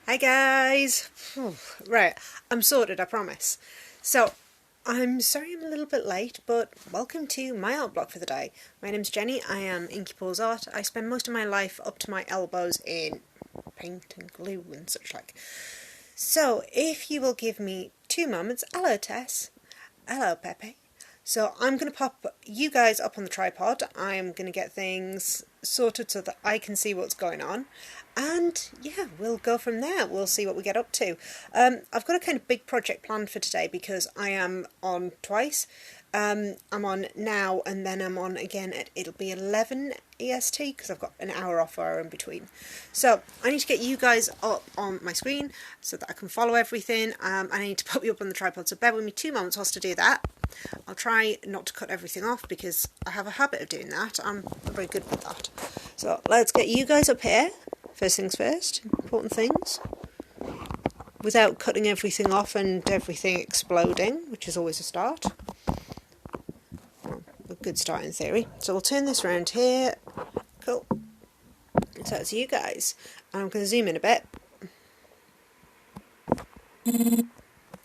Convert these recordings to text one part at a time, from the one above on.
Hi guys! Right, I'm sorted, I promise. So, I'm sorry I'm a little bit late, but welcome to my art block for the day. My name's Jenny, I am Inkypaws Art. I spend most of my life up to my elbows in paint and glue and such like. So, if you will give me 2 moments, hello Tess, hello Pepe. So I'm going to pop you guys up on the tripod. I'm going to get things sorted so that I can see what's going on. And yeah, we'll go from there. We'll see what we get up to. I've got a kind of big project planned for today because I am on twice. I'm on now and then I'm on again at, it'll be 11 EST because I've got an hour off hour in between. So I need to get you guys up on my screen so that I can follow everything. I need to put you up on the tripod, so bear with me 2 moments whilst I do that. I'll try not to cut everything off because I have a habit of doing that. I'm very good with that. So let's get you guys up here. First things first, important things. Without cutting everything off and everything exploding, which is always a start. Well, a good start in theory. So we'll turn this around here. Cool. So it's you guys. And I'm going to zoom in a bit.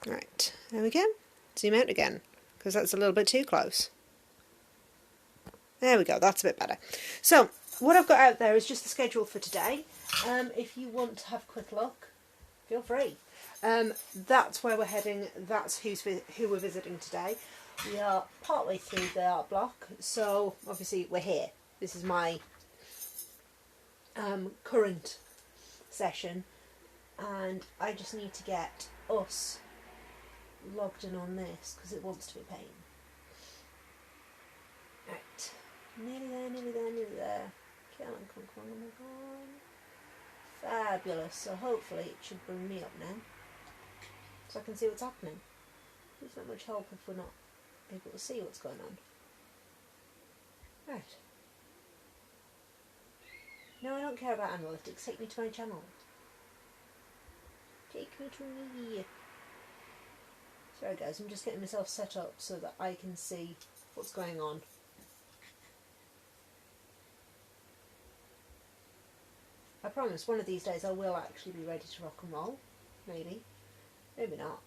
Right, there we go. Zoom out again, because that's a little bit too close. There we go, that's a bit better. So, what I've got out there is just the schedule for today. If you want to have a quick look, feel free. That's where we're heading, that's who we're visiting today. We are partway through the art block, so obviously we're here. This is my current session, and I just need to get us logged in on this because it wants to be a pain. Right, nearly there, nearly there, nearly there. Come on, come on, come on, come on. Fabulous. So hopefully it should bring me up now, so I can see what's happening. It's not much help if we're not able to see what's going on. Right. No, I don't care about analytics. Take me to my channel. Take me to me. Sorry guys, I'm just getting myself set up so that I can see what's going on. I promise one of these days I will actually be ready to rock and roll. Maybe. Maybe not.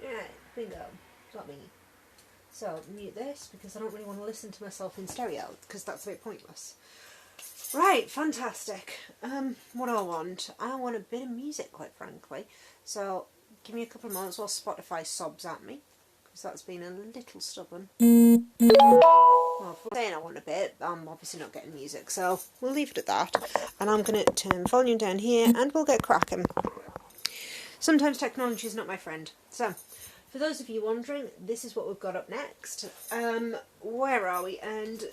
Right, bingo. Got me. So, mute this because I don't really want to listen to myself in stereo because that's a bit pointless. Right, fantastic. What do I want? I want a bit of music, quite frankly. So, give me a couple of moments while Spotify sobs at me because that's been a little stubborn. Well, if I'm saying I want a bit, I'm obviously not getting music, so we'll leave it at that. And I'm going to turn volume down here and we'll get cracking. Sometimes technology is not my friend. So, for those of you wondering, this is what we've got up next. Where are we? And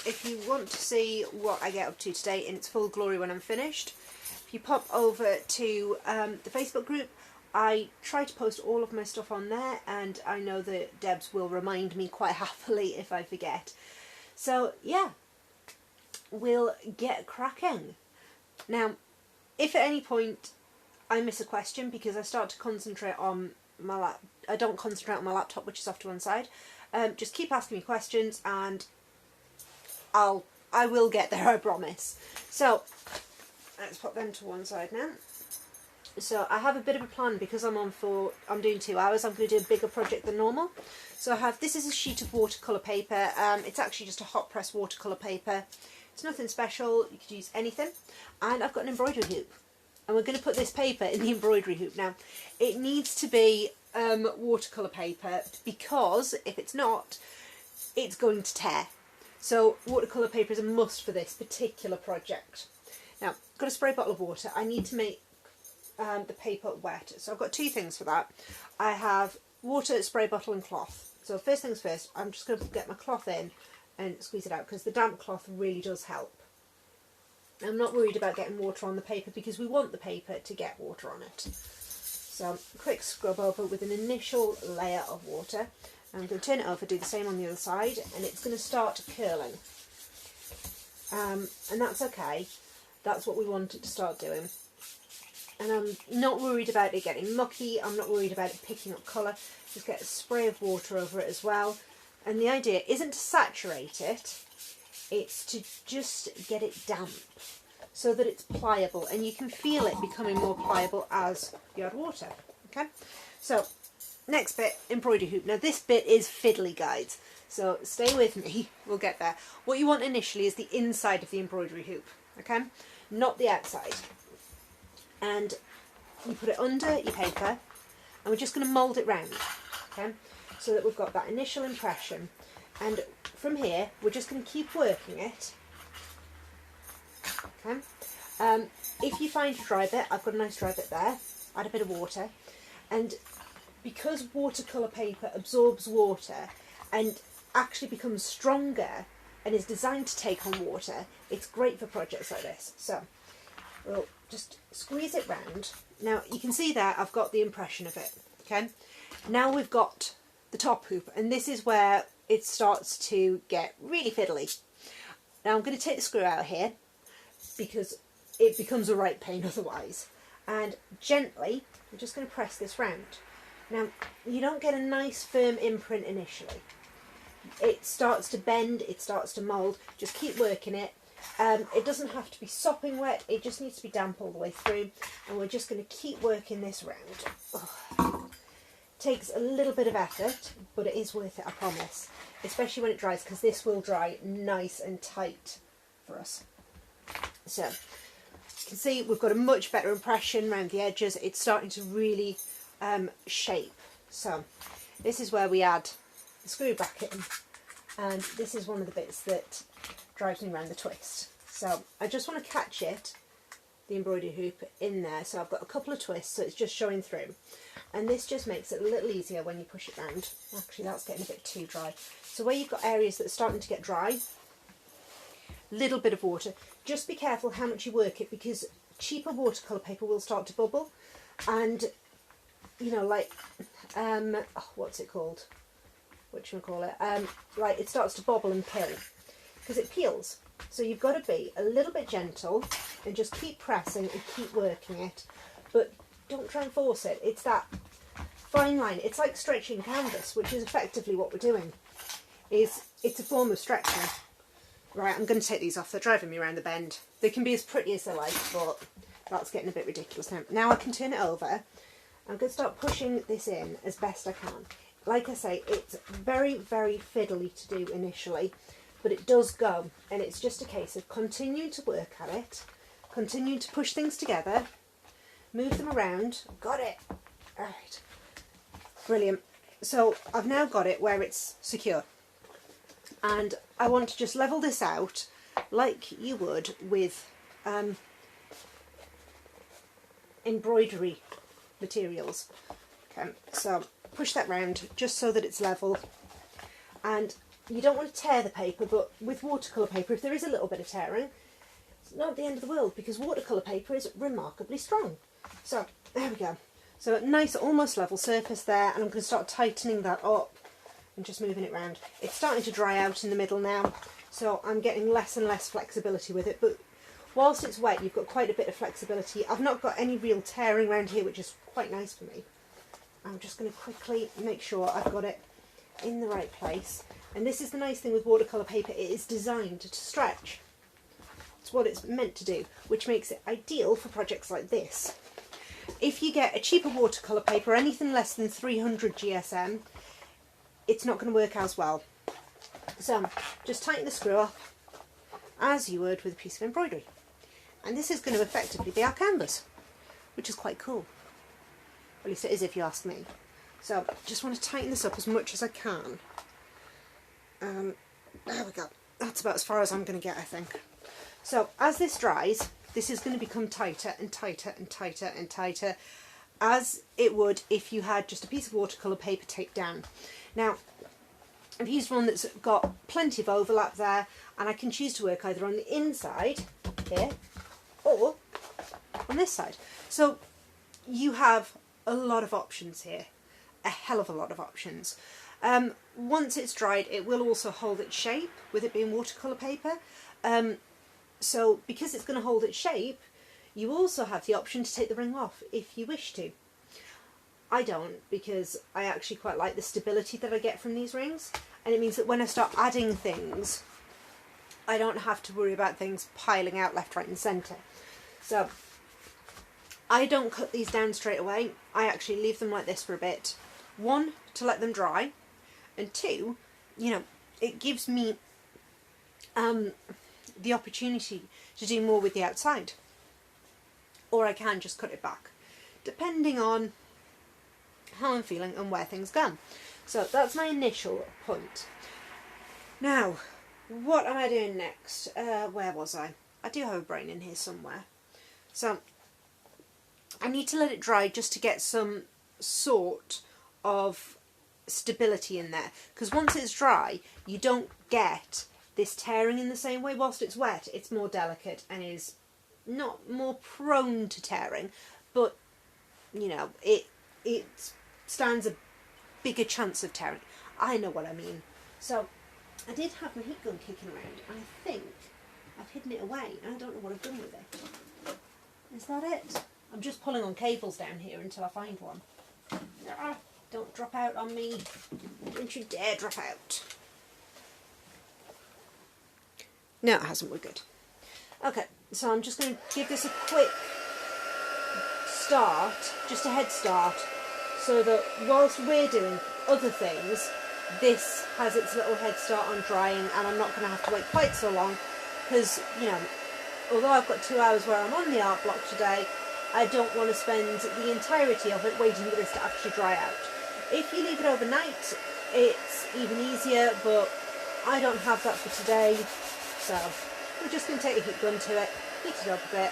if you want to see what I get up to today in its full glory when I'm finished, if you pop over to the Facebook group, I try to post all of my stuff on there, and I know that Debs will remind me quite happily if I forget. So, yeah, we'll get cracking. Now, if at any point I miss a question because I start to concentrate on my I don't concentrate on my laptop, which is off to one side, just keep asking me questions and I will get there, I promise. So let's put them to one side now. So I have a bit of a plan because I'm doing 2 hours. I'm going to do a bigger project than normal. So I have, this is a sheet of watercolour paper. It's actually just a hot press watercolour paper. It's nothing special, you could use anything. And I've got an embroidery hoop. And we're going to put this paper in the embroidery hoop. Now, it needs to be watercolour paper because if it's not, it's going to tear. So watercolour paper is a must for this particular project. Now, I've got a spray bottle of water. I need to make the paper wet. So I've got 2 things for that. I have water, spray bottle and cloth. So first things first, I'm just going to get my cloth in and squeeze it out because the damp cloth really does help. I'm not worried about getting water on the paper because we want the paper to get water on it. So quick scrub over with an initial layer of water. I'm going to turn it over, do the same on the other side, and it's going to start curling. And that's okay. That's what we want it to start doing. And I'm not worried about it getting mucky, I'm not worried about it picking up colour. Just get a spray of water over it as well. And the idea isn't to saturate it, it's to just get it damp so that it's pliable, and you can feel it becoming more pliable as you add water. Okay, so next bit, embroidery hoop. Now this bit is fiddly, guys, so stay with me, we'll get there. What you want initially is the inside of the embroidery hoop, okay, not the outside. And you put it under your paper, and we're just going to mould it round, okay, so that we've got that initial impression. And from here, we're just going to keep working it, okay. If you find a dry bit, I've got a nice dry bit there, add a bit of water. And because watercolour paper absorbs water and actually becomes stronger and is designed to take on water, it's great for projects like this. So we'll just squeeze it round. Now you can see there I've got the impression of it, okay. Now we've got the top hoop, and this is where it starts to get really fiddly. Now I'm going to take the screw out here because it becomes a right pain otherwise, and gently I'm just going to press this round. Now you don't get a nice firm imprint initially, it starts to bend, it starts to mould. Just keep working it. It doesn't have to be sopping wet, it just needs to be damp all the way through, and we're just going to keep working this round. Oh. Takes a little bit of effort, but it is worth it, I promise, especially when it dries, because this will dry nice and tight for us. So you can see we've got a much better impression around the edges, it's starting to really shape. So this is where we add the screw back in, and this is one of the bits that drives me around the twist. So I just want to catch it, the embroidery hoop, in there. So I've got a couple of twists, so it's just showing through, and this just makes it a little easier when you push it round. Actually, that's getting a bit too dry. So where you've got areas that are starting to get dry, little bit of water. Just be careful how much you work it, because cheaper watercolour paper will start to bubble, and you know, like what's it called? Like it starts to bobble and peel because it peels. So you've got to be a little bit gentle and just keep pressing and keep working it, but don't try and force it. It's that fine line. It's like stretching canvas, which is effectively what we're doing. It's a form of stretching. Right, I'm going to take these off. They're driving me around the bend. They can be as pretty as they like, but that's getting a bit ridiculous now. Now I can turn it over. I'm going to start pushing this in as best I can. Like I say, it's very, very fiddly to do initially, but it does go, and it's just a case of continuing to work at it, continuing to push things together, move them around. Got it. All right. Brilliant. So I've now got it where it's secure, and I want to just level this out like you would with embroidery materials. Okay, so push that round just so that it's level, and you don't want to tear the paper, but with watercolour paper, if there is a little bit of tearing, it's not the end of the world, because watercolour paper is remarkably strong. So there we go. So a nice almost level surface there, and I'm going to start tightening that up and just moving it around. It's starting to dry out in the middle now, so I'm getting less and less flexibility with it, but whilst it's wet you've got quite a bit of flexibility. I've not got any real tearing around here, which is quite nice for me. I'm just going to quickly make sure I've got it in the right place. And this is the nice thing with watercolour paper, it is designed to stretch. It's what it's meant to do, which makes it ideal for projects like this. If you get a cheaper watercolour paper, anything less than 300 GSM, it's not going to work as well. So just tighten the screw up as you would with a piece of embroidery. And this is going to effectively be our canvas, which is quite cool. At least it is if you ask me. So just want to tighten this up as much as I can. There we go. That's about as far as I'm going to get, I think. So as this dries, this is going to become tighter and tighter and tighter and tighter, as it would if you had just a piece of watercolour paper taped down. Now, I've used one that's got plenty of overlap there, and I can choose to work either on the inside, here, or on this side. So you have a lot of options here, a hell of a lot of options. Once it's dried, it will also hold its shape, with it being watercolour paper. So because it's going to hold its shape, You also have the option to take the ring off if you wish to. I don't, because I actually quite like the stability that I get from these rings, and it means that when I start adding things, I don't have to worry about things piling out left, right and centre. So I don't cut these down straight away. I actually leave them like this for a bit. One, to let them dry, and two, you know, it gives me the opportunity to do more with the outside. Or I can just cut it back, depending on how I'm feeling and where things go. So that's my initial point. Now, what am I doing next? Where was I? I do have a brain in here somewhere. So I need to let it dry just to get some sort of stability in there, because once it's dry you don't get this tearing in the same way. Whilst it's wet, it's more delicate and is not more prone to tearing, but you know, it stands a bigger chance of tearing. I know what I mean. So I did have my heat gun kicking around, and I think I've hidden it away, and I don't know what I've done with it. Is that it? I'm just pulling on cables down here until I find one. Ah, don't drop out on me. Don't you dare drop out. No, it hasn't. We're good. Okay, so I'm just going to give this a quick start, just a head start, so that whilst we're doing other things, this has its little head start on drying, and I'm not going to have to wait quite so long, because, you know, although I've got 2 hours where I'm on the art block today, I don't want to spend the entirety of it waiting for this to actually dry out. If you leave it overnight, it's even easier, but I don't have that for today, so we're just going to take a heat gun to it, heat it up a bit,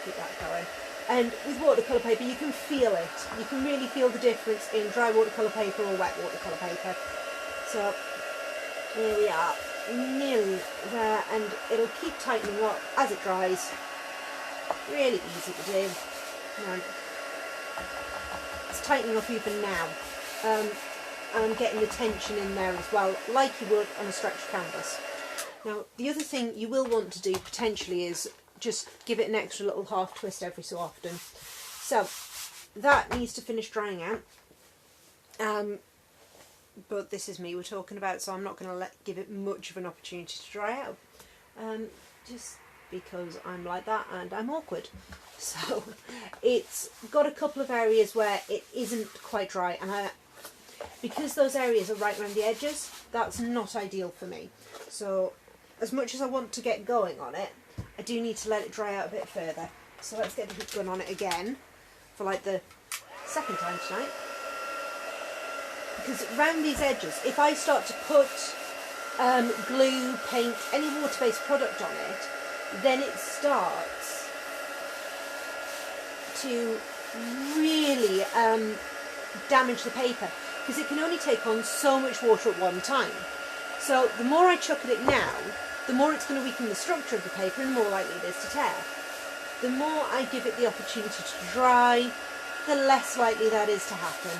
keep that going. And with watercolour paper, you can feel it. You can really feel the difference in dry watercolour paper or wet watercolour paper. So here we are, nearly there, and it'll keep tightening up as it dries. Really easy to do. It's tightening up even now. And I'm getting the tension in there as well, like you would on a stretched canvas. Now, the other thing you will want to do potentially is just give it an extra little half twist every so often. So that needs to finish drying out. But this is me we're talking about, so I'm not going to give it much of an opportunity to dry out. Just because I'm like that and I'm awkward. So it's got a couple of areas where it isn't quite dry, and because those areas are right around the edges, that's not ideal for me. So as much as I want to get going on it, I do need to let it dry out a bit further. So let's get the heat gun on it again for like the second time tonight. Because around these edges, if I start to put glue, paint, any water-based product on it, then it starts to really damage the paper, because it can only take on so much water at one time. So the more I chuck at it now, the more it's going to weaken the structure of the paper and the more likely it is to tear. The more I give it the opportunity to dry, the less likely that is to happen.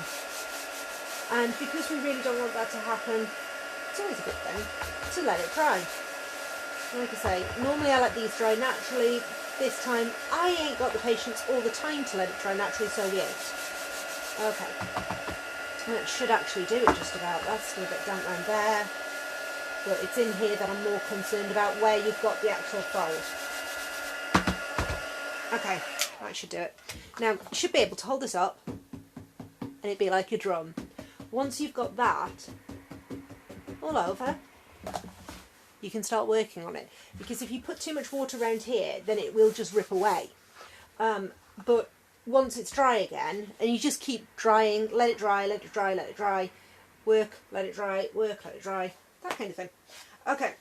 And because we really don't want that to happen, it's always a good thing to let it dry. Like I say, normally I let these dry naturally. This time I ain't got the patience all the time to let it dry naturally, so we ain't. Okay. That should actually do it just about. That's still a bit damp around there. But it's in here that I'm more concerned about, where you've got the actual fold. Okay, that should do it. Now, you should be able to hold this up and it'd be like a drum. Once you've got that all over, you can start working on it. Because if you put too much water around here, then it will just rip away. But once it's dry again, and you just keep drying, let it dry, let it dry, let it dry, work, let it dry, work, let it dry, that kind of thing. Okay,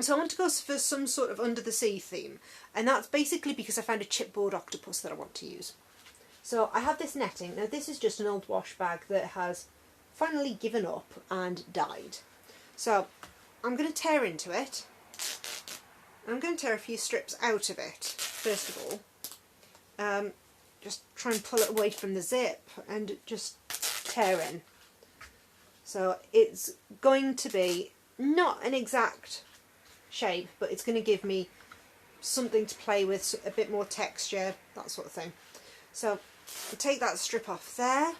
so I want to go for some sort of under the sea theme, and that's basically because I found a chipboard octopus that I want to use. So I have this netting. Now this is just an old wash bag that has finally given up and died. So I'm going to tear into it. I'm going to tear a few strips out of it, first of all. Just try and pull it away from the zip and just tear in. So it's going to be not an exact shape, but it's going to give me something to play with, a bit more texture, that sort of thing. So I'll take that strip off there,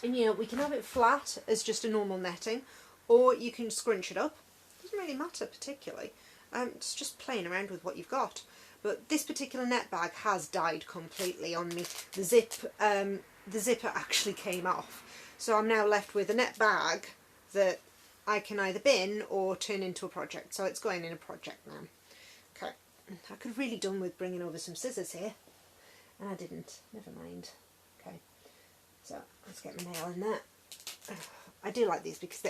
and you know, we can have it flat as just a normal netting, or you can scrunch it up. Doesn't really matter particularly. It's just playing around with what you've got. But this particular net bag has died completely on me. The zipper actually came off, so I'm now left with a net bag that I can either bin or turn into a project. So it's going in a project now. Okay, I could have really done with bringing over some scissors here, and I didn't. Never mind. Okay, so let's get my nail in there. I do like these because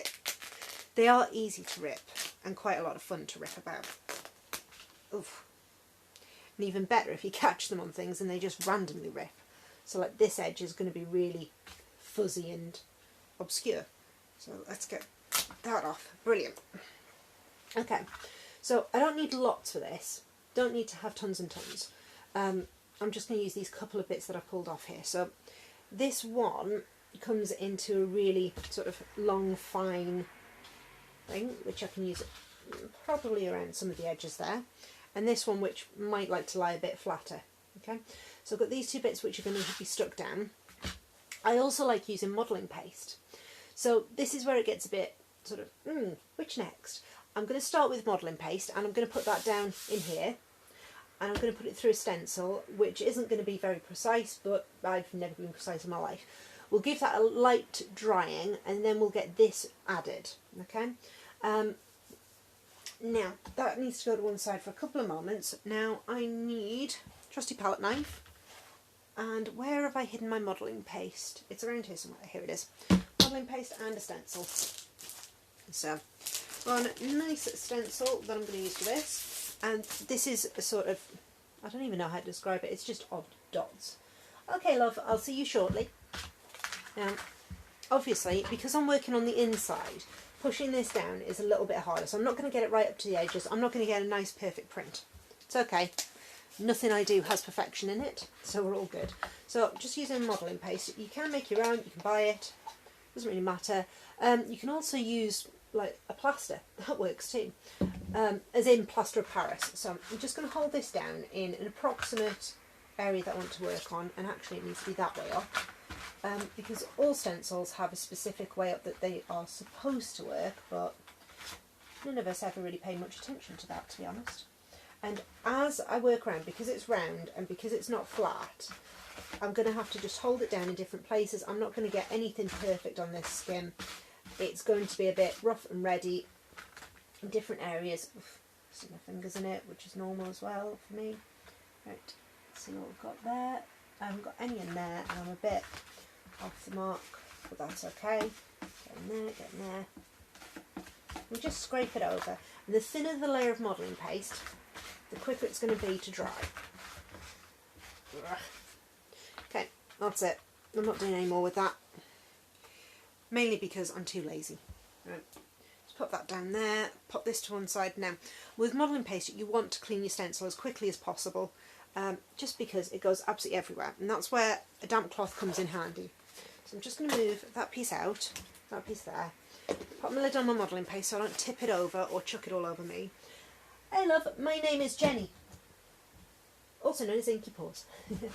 they are easy to rip and quite a lot of fun to rip about. Oof. And even better if you catch them on things and they just randomly rip. So like this edge is going to be really fuzzy and obscure. So let's get that off. Brilliant. Okay, so I don't need lots for this. Don't need to have tons and tons. I'm just going to use these couple of bits that I pulled off here. So this one comes into a really sort of long, fine thing, which I can use probably around some of the edges there. And this one, which might like to lie a bit flatter. Okay, so I've got these two bits which are going to be stuck down. I also like using modelling paste. So this is where it gets a bit sort of, which next? I'm going to start with modelling paste, and I'm going to put that down in here. And I'm going to put it through a stencil, which isn't going to be very precise, but I've never been precise in my life. We'll give that a light drying, and then we'll get this added. Okay. Now, that needs to go to one side for a couple of moments. Now, I need a trusty palette knife. And where have I hidden my modelling paste? It's around here somewhere. Here it is. Modelling paste and a stencil. So, one nice stencil that I'm going to use for this. And this is a sort of, I don't even know how to describe it. It's just odd dots. Okay, love, I'll see you shortly. Now, obviously, because I'm working on the inside, pushing this down is a little bit harder, so I'm not going to get it right up to the edges. I'm not going to get a nice perfect print. It's okay. Nothing I do has perfection in it, so we're all good. So just using modelling paste. You can make your own, you can buy it, doesn't really matter. You can also use like a plaster, that works too, as in plaster of Paris. So I'm just going to hold this down in an approximate area that I want to work on, and actually it needs to be that way up. Because all stencils have a specific way up that they are supposed to work, but none of us ever really pay much attention to that, to be honest. And as I work around, because it's round and because it's not flat, I'm going to have to just hold it down in different places. I'm not going to get anything perfect on this skin. It's going to be a bit rough and ready in different areas. Oof, see my fingers in it, which is normal as well for me. Right, let's see what we've got there. I haven't got any in there, and I'm a bit off the mark, but that's okay. Get in there, get in there. We just scrape it over, and the thinner the layer of modelling paste, the quicker it's going to be to dry. Okay, that's it. I'm not doing any more with that, mainly because I'm too lazy. Right. Just pop that down there, pop this to one side. Now, with modelling paste, you want to clean your stencil as quickly as possible, just because it goes absolutely everywhere, and that's where a damp cloth comes in handy. So I'm just going to move that piece out, that piece there, pop my lid on my modelling paste so I don't tip it over or chuck it all over me. Hey love, my name is Jenny, also known as Inky Paws. There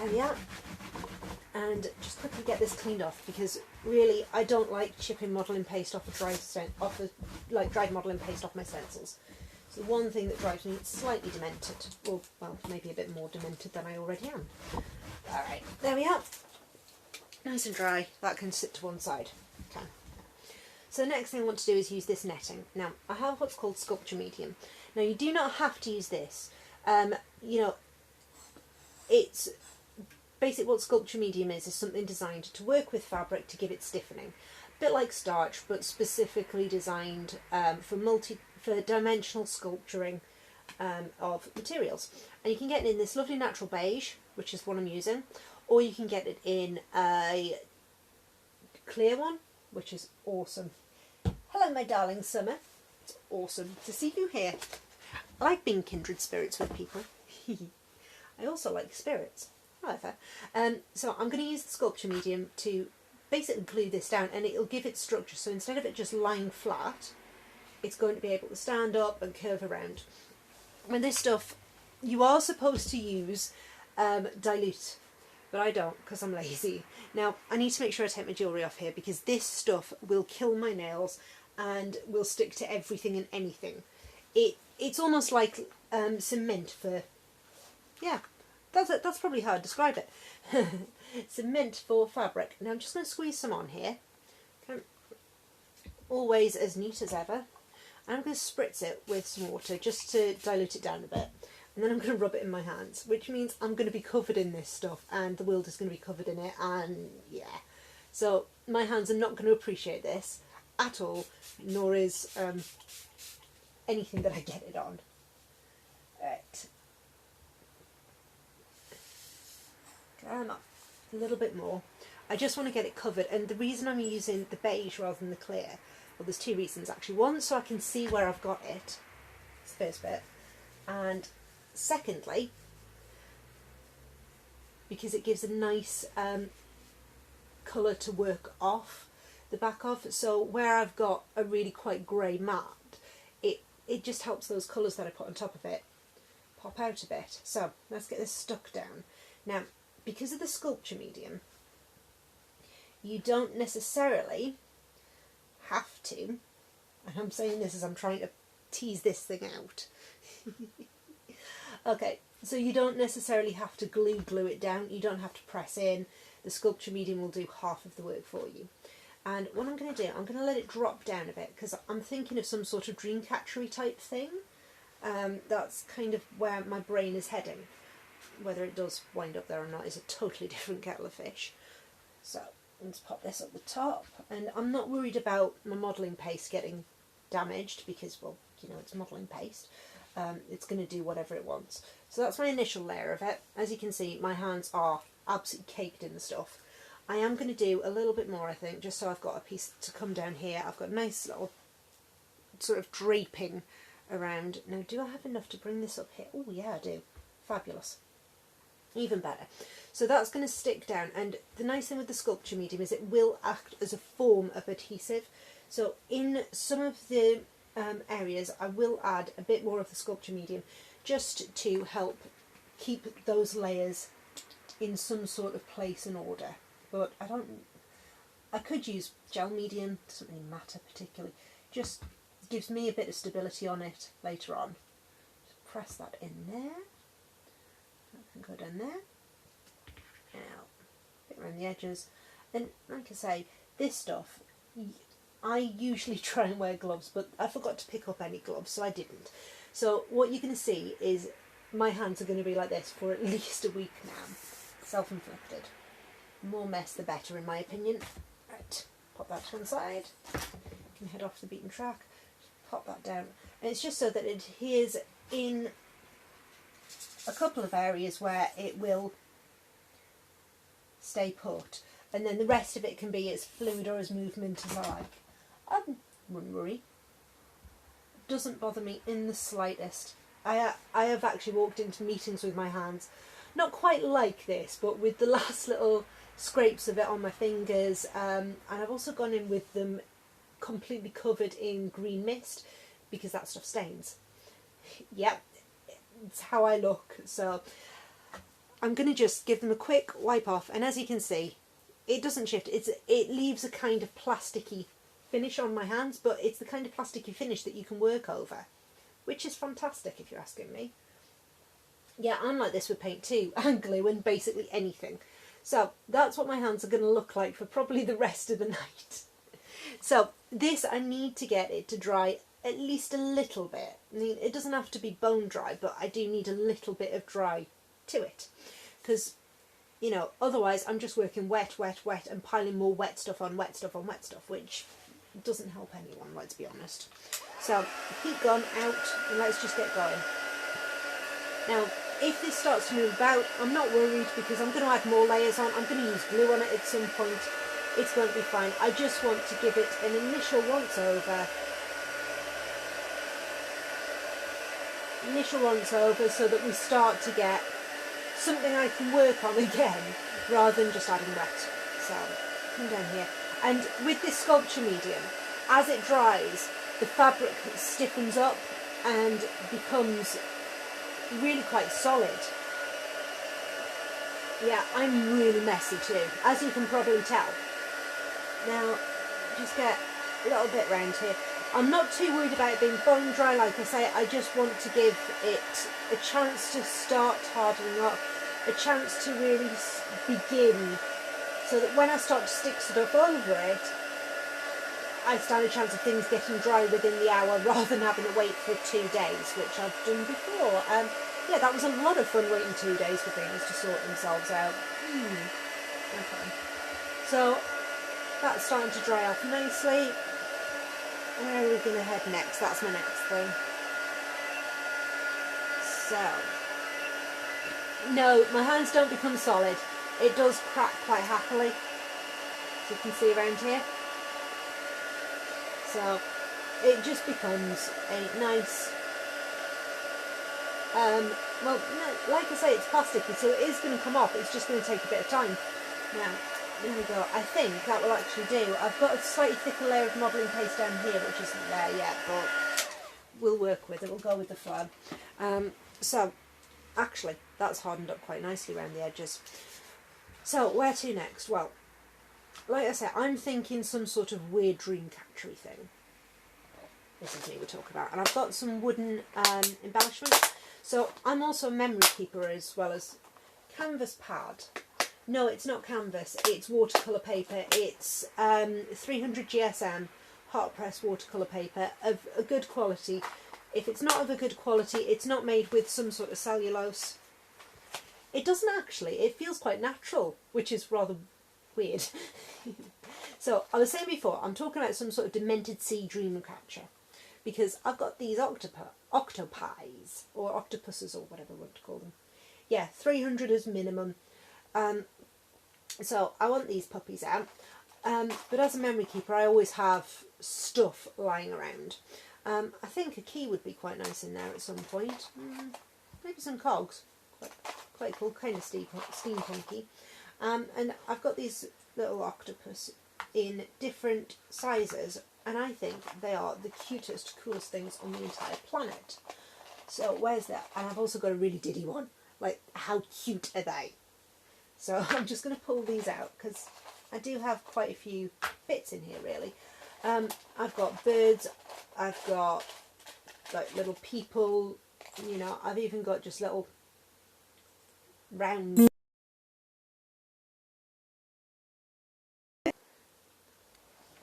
we are. And just quickly get this cleaned off, because really I don't like chipping modelling paste off dried modelling paste off my stencils. It's the one thing that drives me slightly demented, or well, maybe a bit more demented than I already am. Alright, there we are. Nice and dry, that can sit to one side. Okay. So the next thing I want to do is use this netting. Now, I have what's called sculpture medium. Now, you do not have to use this. You know, it's basically what sculpture medium is something designed to work with fabric to give it stiffening. A bit like starch, but specifically designed for dimensional sculpturing of materials. And you can get it in this lovely natural beige, which is what I'm using, or you can get it in a clear one, which is awesome. Hello my darling Summer, it's awesome to see you here. I like being kindred spirits with people. I also like spirits, however. So I'm going to use the sculpture medium to basically glue this down, and it'll give it structure. So instead of it just lying flat, it's going to be able to stand up and curve around. And this stuff, you are supposed to use dilute, but I don't because I'm lazy. Now, I need to make sure I take my jewellery off here because this stuff will kill my nails and will stick to everything and anything. It's almost like cement for, yeah, that's probably how I describe it. Cement for fabric. Now I'm just going to squeeze some on here. Okay. Always as neat as ever. And I'm going to spritz it with some water just to dilute it down a bit. And then I'm going to rub it in my hands, which means I'm going to be covered in this stuff and the world is going to be covered in it, and yeah. So my hands are not going to appreciate this at all, nor is anything that I get it on. Right. Come on. A little bit more. I just want to get it covered, and the reason I'm using the beige rather than the clear, well, there's two reasons actually. One, so I can see where I've got it. It's the first bit. And secondly, because it gives a nice colour to work off the back of. So where I've got a really quite grey mat, it just helps those colours that I put on top of it pop out a bit. So let's get this stuck down. Now, because of the sculpture medium, you don't necessarily have to, and I'm saying this as I'm trying to tease this thing out. Okay, so you don't necessarily have to glue it down, you don't have to press in. The sculpture medium will do half of the work for you. And what I'm going to do, I'm going to let it drop down a bit because I'm thinking of some sort of Dreamcatcher type thing. That's kind of where my brain is heading. Whether it does wind up there or not is a totally different kettle of fish. So let's pop this up the top, and I'm not worried about my modelling paste getting damaged because, well, you know, it's modelling paste. It's going to do whatever it wants. So that's my initial layer of it. As you can see, my hands are absolutely caked in the stuff. I am going to do a little bit more, I think, just so I've got a piece to come down here. I've got a nice little sort of draping around. Now, do I have enough to bring this up here? Oh yeah, I do. Fabulous. Even better. So that's going to stick down, and the nice thing with the sculpture medium is it will act as a form of adhesive. So in some of the areas I will add a bit more of the sculpture medium just to help keep those layers in some sort of place and order. But I could use gel medium, doesn't really matter particularly, just gives me a bit of stability on it later on. Just press that in there. Go down there, now a bit around the edges, and like I say, this stuff, I usually try and wear gloves, but I forgot to pick up any gloves, so I didn't. So what you're going to see is my hands are going to be like this for at least a week now, self-inflicted. The more mess the better in my opinion. Right, pop that to one side, you can head off the beaten track, pop that down, and it's just so that it adheres in a couple of areas where it will stay put, and then the rest of it can be as fluid or as movement as I like. I wouldn't worry. It doesn't bother me in the slightest. I have actually walked into meetings with my hands, not quite like this, but with the last little scrapes of it on my fingers, and I've also gone in with them completely covered in green mist because that stuff stains. Yep. It's how I look, so I'm going to just give them a quick wipe off, and as you can see, it doesn't shift. It leaves a kind of plasticky finish on my hands, but it's the kind of plasticky finish that you can work over, which is fantastic if you're asking me. Yeah, I'm like this with paint too, and glue, and basically anything. So that's what my hands are going to look like for probably the rest of the night. So this, I need to get it to dry at least a little bit. I mean, it doesn't have to be bone dry, but I do need a little bit of dry to it, because, you know, otherwise I'm just working wet, wet, wet, and piling more wet stuff on wet stuff on wet stuff, which doesn't help anyone, let's be honest. So, heat gun out, and let's just get going. Now, if this starts to move about, I'm not worried because I'm going to add more layers on. I'm going to use glue on it at some point. It's going to be fine. I just want to give it an initial once over. So that we start to get something I can work on again rather than just adding wet. So come down here, and with this sculpture medium, as it dries, the fabric stiffens up and becomes really quite solid. Yeah, I'm really messy too, as you can probably tell. Now, just get a little bit round here. I'm not too worried about it being bone dry, like I say. I just want to give it a chance to start hardening up, a chance to really begin, so that when I start to stick stuff over it, I stand a chance of things getting dry within the hour rather than having to wait for 2 days, which I've done before. Yeah, that was a lot of fun waiting 2 days for things to sort themselves out. Okay. So, that's starting to dry off nicely. Where are we going to head next? That's my next thing. So, no, my hands don't become solid. It does crack quite happily, as you can see around here. So, it just becomes a nice, well, no, like I say, it's plasticky, so it is going to come off. It's just going to take a bit of time. Now, there we go. I think that will actually do. I've got a slightly thicker layer of modelling paste down here, which isn't there yet, but we'll work with it. We'll go with the flow. So, actually, that's hardened up quite nicely around the edges. So, where to next? Well, like I said, I'm thinking some sort of weird Dreamcatcher thing. This is me we're talking about. And I've got some wooden embellishments. So, I'm also a memory keeper as well as canvas pad. No, it's not canvas, it's watercolour paper. It's 300 GSM hot press watercolour paper of a good quality. If it's not of a good quality, it's not made with some sort of cellulose. It doesn't actually, it feels quite natural, which is rather weird. So, I was saying before, I'm talking about some sort of Demented sea Dreamcatcher, because I've got these octopies, or octopuses, or whatever you want to call them. Yeah, 300 is minimum. So I want these puppies out, but as a memory keeper I always have stuff lying around. I think a key would be quite nice in there at some point. Maybe some cogs, quite cool, kind of steampunky. And I've got these little octopus in different sizes, and I think they are the cutest, coolest things on the entire planet. So where's that? And I've also got a really diddy one. Like, how cute are they? So I'm just going to pull these out because I do have quite a few bits in here really. I've got birds, I've got like little people, you know, I've even got just little round.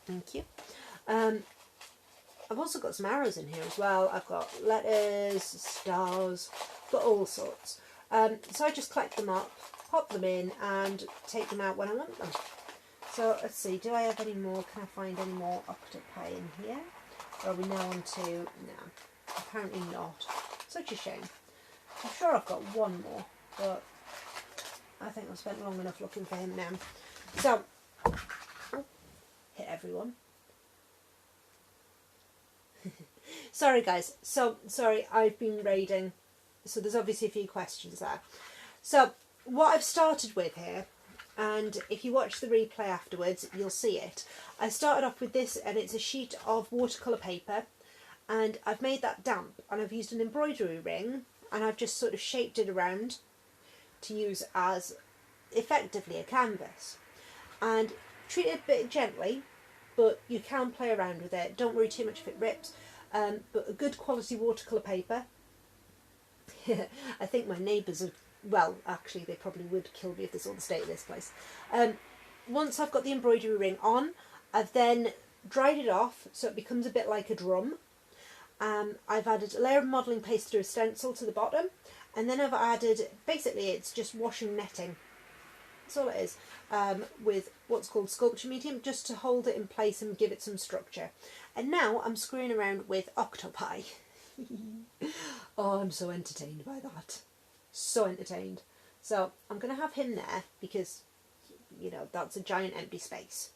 Thank you. I've also got some arrows in here as well. I've got letters, stars, got all sorts. So I just collect them up, pop them in and take them out when I want them. So let's see, do I have any more? Can I find any more octopi in here? Or are we now on to, no, apparently not. Such a shame. I'm sure I've got one more, but I think I've spent long enough looking for him now. So, hit everyone. Sorry guys, so sorry, I've been raiding, so there's obviously a few questions there. So what I've started with here, and if you watch the replay afterwards you'll see it, I started off with this and it's a sheet of watercolour paper and I've made that damp and I've used an embroidery ring and I've just sort of shaped it around to use as effectively a canvas, and treat it a bit gently, but you can play around with it, don't worry too much if it rips. But a good quality watercolour paper. I think my neighbours are, well, actually they probably would kill me if they saw the state of this place. Once I've got the embroidery ring on, I've then dried it off so it becomes a bit like a drum. I've added a layer of modelling paste through a stencil to the bottom, and then I've added, basically it's just washing netting. That's all it is, with what's called sculpture medium, just to hold it in place and give it some structure. And now I'm screwing around with octopi. Oh, I'm so entertained by that. So entertained. So I'm going to have him there because, you know, that's a giant empty space.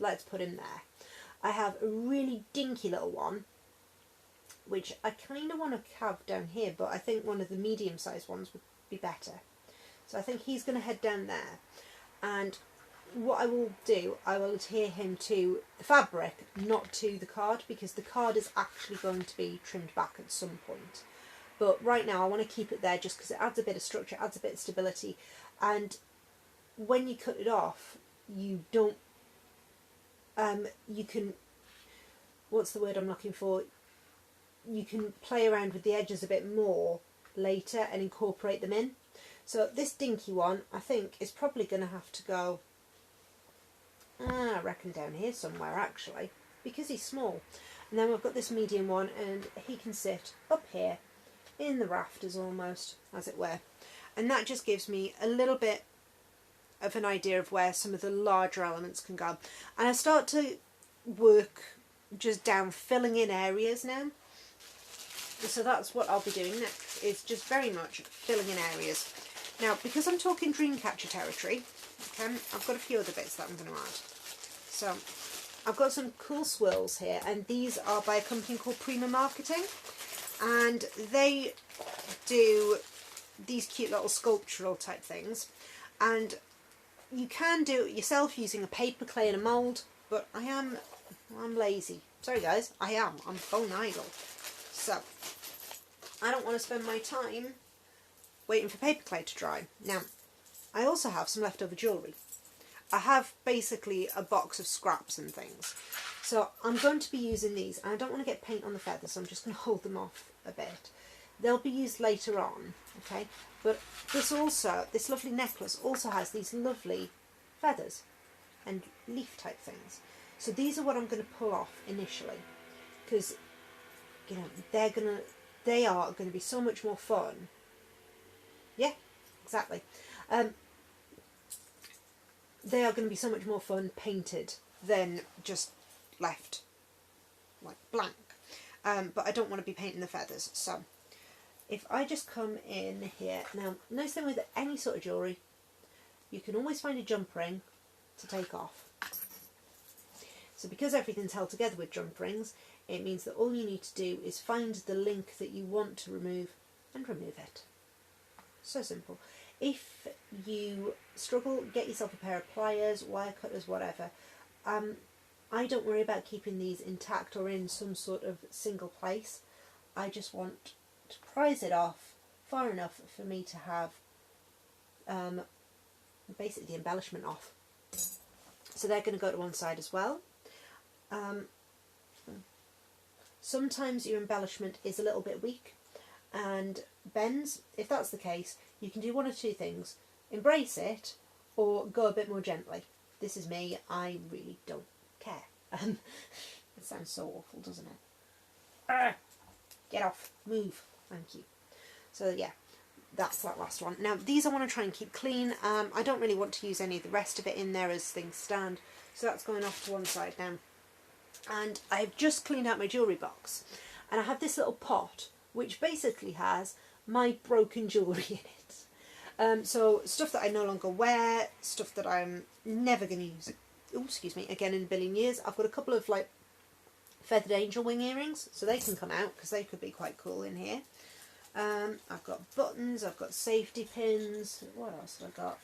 Let's put him there. I have a really dinky little one, which I kind of want to have down here, but I think one of the medium-sized ones would be better. So I think he's going to head down there. And what I will do, I will adhere him to the fabric, not to the card, because the card is actually going to be trimmed back at some point. But right now I want to keep it there just because it adds a bit of structure, adds a bit of stability, and when you cut it off, you don't, you can, what's the word I'm looking for? You can play around with the edges a bit more later and incorporate them in. So this dinky one, I think, is probably going to have to go, I reckon down here somewhere actually, because he's small. And then we've got this medium one, and he can sit up here in the rafters almost, as it were. And that just gives me a little bit of an idea of where some of the larger elements can go. And I start to work just down filling in areas now. So that's what I'll be doing next, is just very much filling in areas. Now, because I'm talking Dreamcatcher territory, okay, I've got a few other bits that I'm going to add. So I've got some cool swirls here, and these are by a company called Prima Marketing, and they do these cute little sculptural type things, and you can do it yourself using a paper, clay and a mould, but I'm lazy. Sorry guys, I'm bone idle. So I don't want to spend my time waiting for paper clay to dry. Now, I also have some leftover jewellery. I have basically a box of scraps and things. So I'm going to be using these, and I don't want to get paint on the feathers, so I'm just going to hold them off a bit. They'll be used later on, okay? But this lovely necklace also has these lovely feathers and leaf type things. So these are what I'm going to pull off initially, because, you know, they are going to be so much more fun. Yeah, exactly. They are going to be so much more fun painted than just left like blank. But I don't want to be painting the feathers. So if I just come in here, now nice thing with any sort of jewellery, you can always find a jump ring to take off. So because everything's held together with jump rings, it means that all you need to do is find the link that you want to remove and remove it. So simple. If you struggle, get yourself a pair of pliers, wire cutters, whatever. I don't worry about keeping these intact or in some sort of single place. I just want to prise it off far enough for me to have basically the embellishment off. So they're going to go to one side as well. Sometimes your embellishment is a little bit weak and bends. If that's the case, you can do one of two things: embrace it or go a bit more gently. This is me, I really don't care. It sounds so awful, doesn't it? Get off, move, thank you. So yeah, that's that last one. Now these I want to try and keep clean. I don't really want to use any of the rest of it in there as things stand, so that's going off to one side now. And I've just cleaned out my jewellery box, and I have this little pot which basically has my broken jewellery in it. So stuff that I no longer wear, stuff that I'm never going to use, oh, excuse me, again in a billion years. I've got a couple of like feathered angel wing earrings, so they can come out because they could be quite cool in here. I've got buttons, I've got safety pins, what else have I got?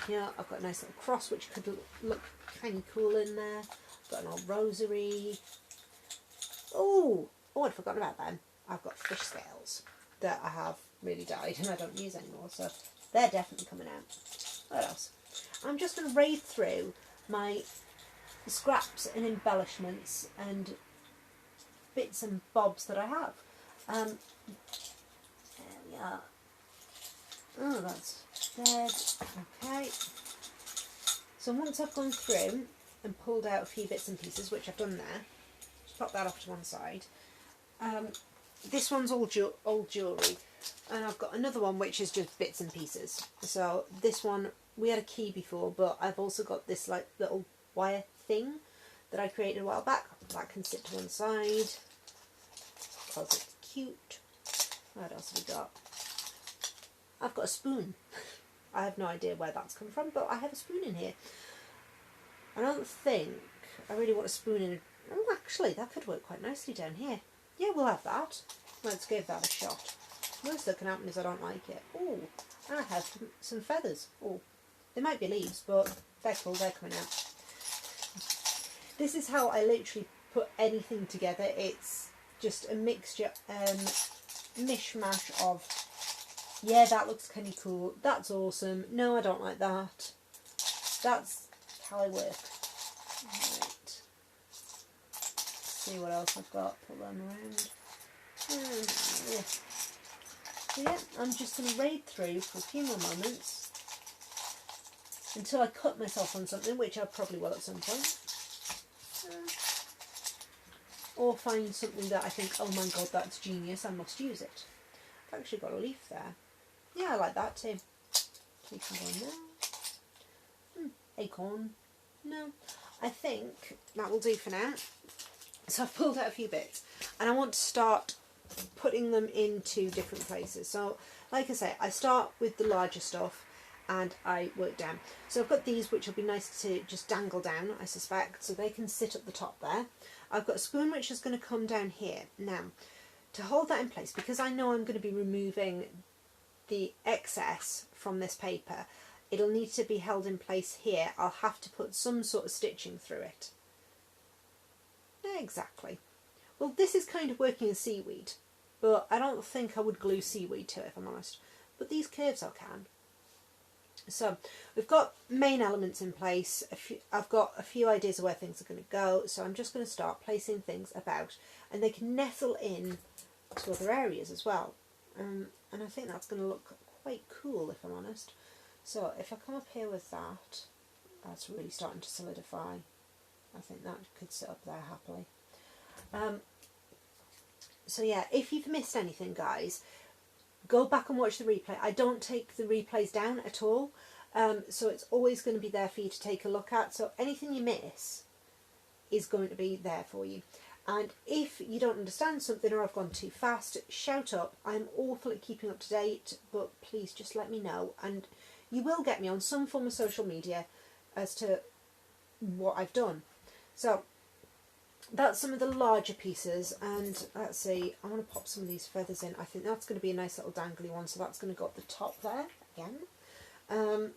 Yeah, I've got a nice little cross which could look kind of cool in there. Got an old rosary. Oh, I'd forgotten about them. I've got fish scales that I have really dyed and I don't use anymore, so they're definitely coming out. What else? I'm just going to raid through my scraps and embellishments and bits and bobs that I have. There we are. Oh, that's dead. Okay. So once I've gone through and pulled out a few bits and pieces, which I've done there, just pop that off to one side. This one's all old jewellery, and I've got another one which is just bits and pieces. So this one, we had a key before, but I've also got this like little wire thing that I created a while back. That can sit to one side because it's cute. What else have we got? I've got a spoon. I have no idea where that's come from, but I have a spoon in here. I don't think I really want a spoon in. Oh, actually, that could work quite nicely down here. Yeah, we'll have that. Let's give that a shot. Worst that can happen is I don't like it. Oh, I have some feathers. Oh, They might be leaves, but they're cool, they're coming out. This is how I literally put anything together. It's just a mixture, mishmash of, yeah, that looks kind of cool, that's awesome, no, I don't like that. That's how I work. Right. See what else I've got, put them around. Yeah. So yeah, I'm just going to raid through for a few more moments until I cut myself on something, which I probably will at some point. Or find something that I think, oh my god, that's genius, I must use it. I've actually got a leaf there. Yeah, I like that too. Leaf can go there. Acorn. No. I think that will do for now. So I've pulled out a few bits and I want to start putting them into different places. So like I say, I start with the larger stuff and I work down. So I've got these which will be nice to just dangle down, I suspect, so they can sit at the top there. I've got a spoon which is going to come down here. Now, to hold that in place, because I know I'm going to be removing the excess from this paper, it'll need to be held in place here. I'll have to put some sort of stitching through it. Exactly. Well, this is kind of working as seaweed, but I don't think I would glue seaweed to it, if I'm honest. But these curves I can. So we've got main elements in place. I've got a few ideas of where things are going to go, so I'm just going to start placing things about, and they can nestle in to other areas as well. And I think that's going to look quite cool, if I'm honest. So if I come up here with that, that's really starting to solidify. I think that could sit up there happily. So yeah, if you've missed anything, guys, go back and watch the replay. I don't take the replays down at all, so it's always going to be there for you to take a look at. So anything you miss is going to be there for you. And if you don't understand something or I've gone too fast, shout up. I'm awful at keeping up to date, but please just let me know. And you will get me on some form of social media as to what I've done. So that's some of the larger pieces, and let's see, I want to pop some of these feathers in. I think that's going to be a nice little dangly one, so that's going to go up the top there again.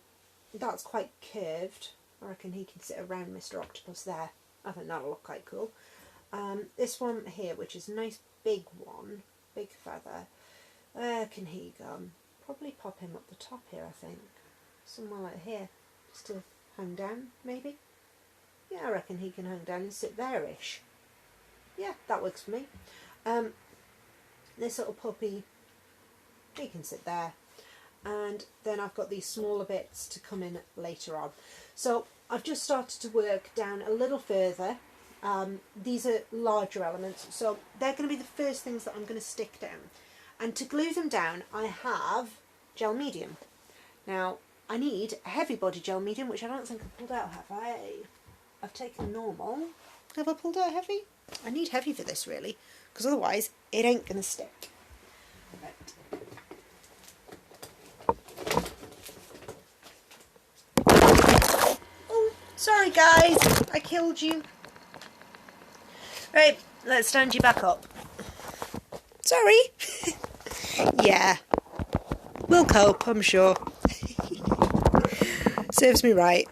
That's quite curved. I reckon he can sit around Mr. Octopus there. I think that'll look quite cool. This one here, which is a nice big one, big feather, where can he go? Probably pop him up the top here, I think. Somewhere like here, just to hang down, maybe. Yeah, I reckon he can hang down and sit there-ish. Yeah, that works for me. This little puppy, he can sit there. And then I've got these smaller bits to come in later on. So I've just started to work down a little further. These are larger elements, so they're going to be the first things that I'm going to stick down. And to glue them down, I have gel medium. Now, I need a heavy body gel medium, which I don't think I've pulled out, have I? I've taken normal. Have I pulled out heavy? I need heavy for this, really, because otherwise it ain't going to stick. Right. Oh, sorry guys, I killed you. Right, let's stand you back up. Sorry. Yeah, we'll cope, I'm sure. Serves me right.